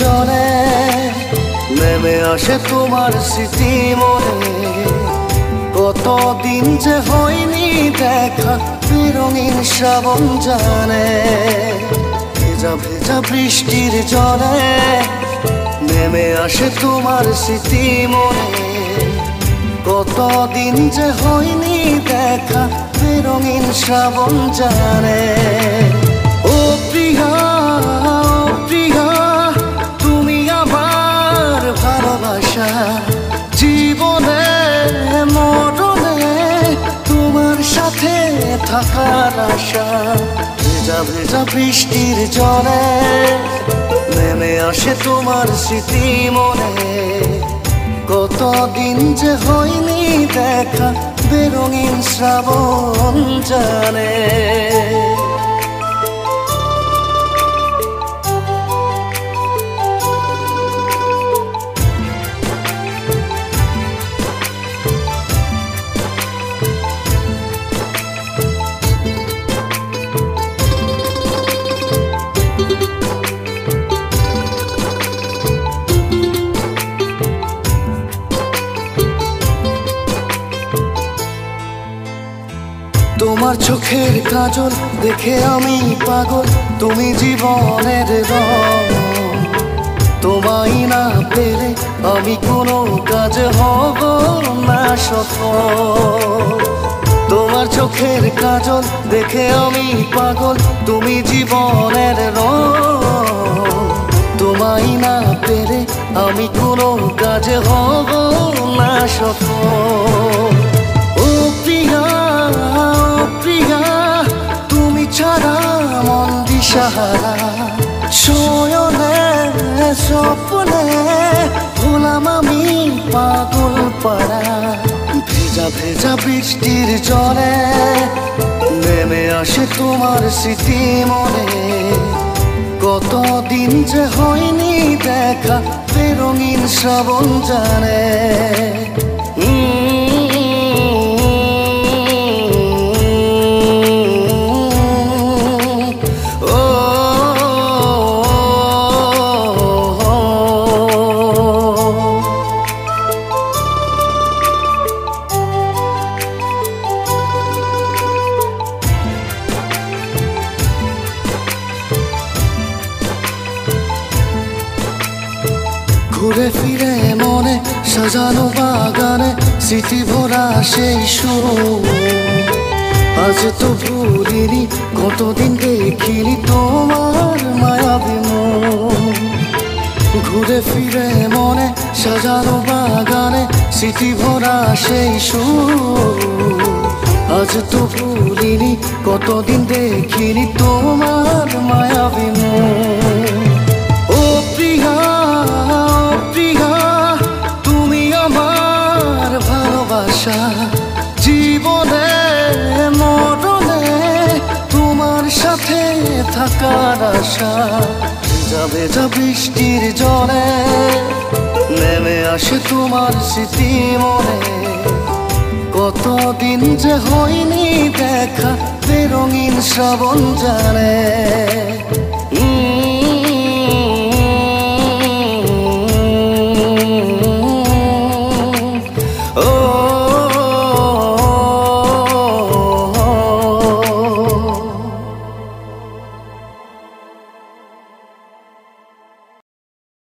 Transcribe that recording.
জলে নেমে আসে তোমার স্মৃতি মনে। কতদিন যে হয়নি দেখা রঙিন শ্রাবণ জানে। ভেজা ভেজা বৃষ্টির জলে নেমে আসে তোমার স্মৃতি মনে। কতদিন যে হয়নি দেখা রঙিন শ্রাবণ জানে। ও প্রিয়া, প্রিয়া তুমি আমার ভালোবাসা, জীবনে মরণে তোমার সাথে থাকার আশা। ভেজা ভেজা বৃষ্টির জলে নেমে আসে তোমার স্মৃতি মনে। কতদিন যে হয়নি দেখা বেরঙিন শ্রাবণ জানে। তোমার চোখের কাজল দেখে আমি পাগল, তুমি জীবনের রং। তোমায় না পেলে আমি কোনো কাজ হব না সফল। তোমার চোখের কাজল দেখে আমি পাগল, তুমি জীবনের রং। তোমায় না পেলে আমি কোনো কাজ হব না সফল। ও প্রিয়া, প্রিয়া তুমি ছাড়া মন দিশাহারা। শয়নে স্বপ্নে হলাম আমি পাগল পাড়া। ভেজা ভেজা বৃষ্টির জলে নেমে আসে তোমার স্মৃতি মনে। কতদিন যে হয়নি দেখা বেরঙিন শ্রাবণ জানে। ঘুরে ফিরে মনে সাজানো বাগানে স্মৃতি ভরা সেই সুর। আজ তো ভুলিনি, কতদিন দেখিনি তোমার মায়াবী মুখ। ঘুরে ফিরে মনে সাজানো বাগানে স্মৃতি ভরা সেই সুর। আজ তো ভুলিনি, কতদিন দেখিনি তোমার মায়াবী মুখ। ও প্রিয়া, প্রিয়া তুমি আমার ভালোবাসা, জীবনে মরণে তোমার সাথে থাকার আশা। ভেজা ভেজা বৃষ্টির জলে নেমে আসে তোমার স্মৃতি মনে। কতদিন যে হয়নি দেখা বেরঙিন শ্রাবণ জানে।